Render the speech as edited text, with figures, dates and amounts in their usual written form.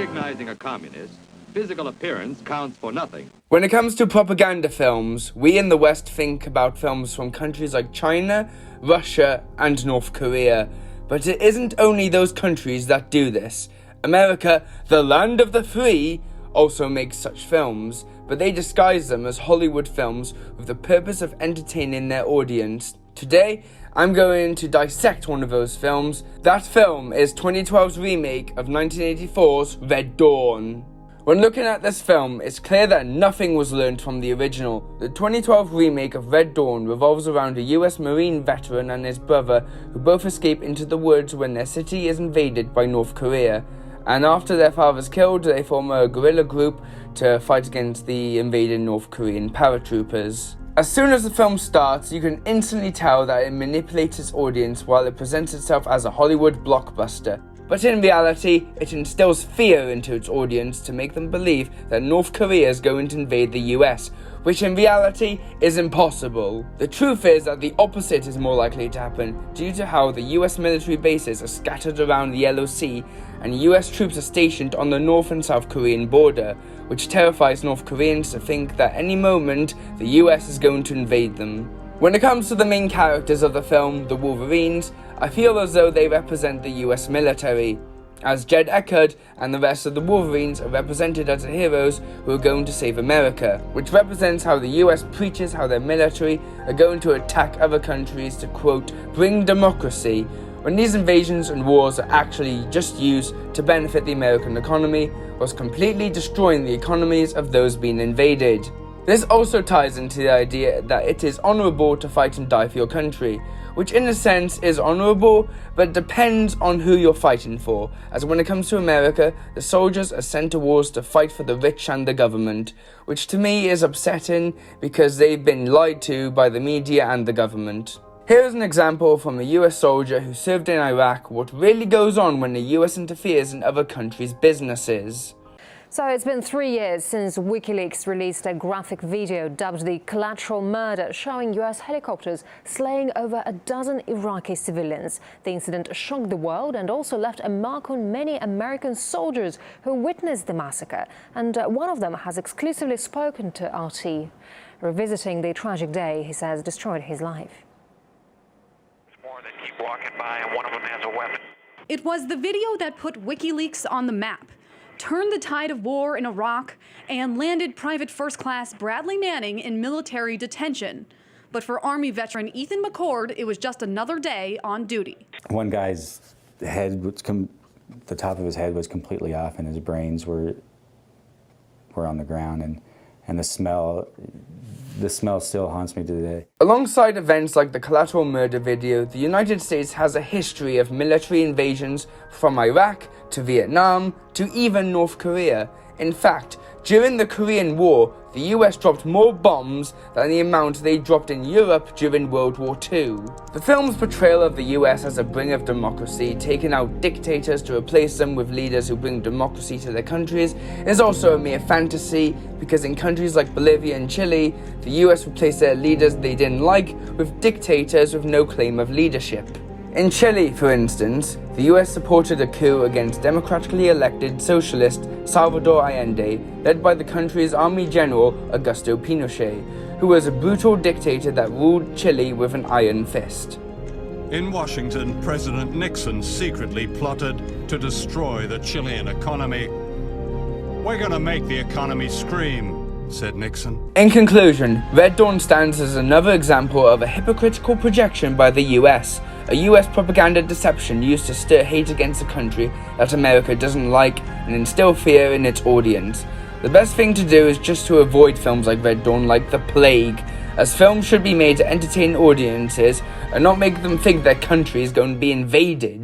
recognizing a communist, physical appearance counts for nothing. When it comes to propaganda films, we in the West think about films from countries like China, Russia, and North Korea. But it isn't only those countries that do this. America, the land of the free, also makes such films, but they disguise them as Hollywood films with the purpose of entertaining their audience. Today, I'm going to dissect one of those films. That film is 2012's remake of 1984's Red Dawn. When looking at this film, it's clear that nothing was learned from the original. The 2012 remake of Red Dawn revolves around a US Marine veteran and his brother who both escape into the woods when their city is invaded by North Korea. And after their father's killed, they form a guerrilla group to fight against the invading North Korean paratroopers. As soon as the film starts, you can instantly tell that it manipulates its audience while it presents itself as a Hollywood blockbuster. But in reality, it instills fear into its audience to make them believe that North Korea is going to invade the US, which in reality is impossible. The truth is that the opposite is more likely to happen due to how the US military bases are scattered around the Yellow Sea and US troops are stationed on the North and South Korean border, which terrifies North Koreans to think that any moment the US is going to invade them. When it comes to the main characters of the film, the Wolverines, I feel as though they represent the US military, as Jed Eckard and the rest of the Wolverines are represented as the heroes who are going to save America, which represents how the US preaches how their military are going to attack other countries to, quote, bring democracy, when these invasions and wars are actually just used to benefit the American economy, whilst completely destroying the economies of those being invaded. This also ties into the idea that it is honourable to fight and die for your country, which in a sense is honourable, but depends on who you're fighting for, as when it comes to America, the soldiers are sent to wars to fight for the rich and the government, which to me is upsetting because they've been lied to by the media and the government. Here's an example from a US soldier who served in Iraq what really goes on when the US interferes in other countries' businesses. So it's been 3 years since WikiLeaks released a graphic video dubbed the Collateral Murder, showing US helicopters slaying over a dozen Iraqi civilians. The incident shocked the world and also left a mark on many American soldiers who witnessed the massacre. And one of them has exclusively spoken to RT. Revisiting the tragic day, he says, destroyed his life. More that keep walking by, and one of them has a weapon. It was the video that put WikiLeaks on the map, turned the tide of war in Iraq, and landed Private First Class Bradley Manning in military detention. But for Army veteran Ethan McCord, it was just another day on duty. One guy's head, the top of his head was completely off, and his brains were on the ground, and the smell still haunts me today. Alongside events like the Collateral Murder video, the United States has a history of military invasions from Iraq to Vietnam to even North Korea. In fact, during the Korean War, the US dropped more bombs than the amount they dropped in Europe during World War II. The film's portrayal of the US as a bringer of democracy, taking out dictators to replace them with leaders who bring democracy to their countries, is also a mere fantasy, because in countries like Bolivia and Chile, the US replaced their leaders they didn't like with dictators with no claim of leadership. In Chile, for instance, the US supported a coup against democratically elected socialist Salvador Allende, led by the country's army general Augusto Pinochet, who was a brutal dictator that ruled Chile with an iron fist. In Washington, President Nixon secretly plotted to destroy the Chilean economy. We're gonna make the economy scream, said Nixon. In conclusion, Red Dawn stands as another example of a hypocritical projection by the US, a US propaganda deception used to stir hate against a country that America doesn't like and instill fear in its audience. The best thing to do is just to avoid films like Red Dawn like the plague, as films should be made to entertain audiences and not make them think their country is going to be invaded.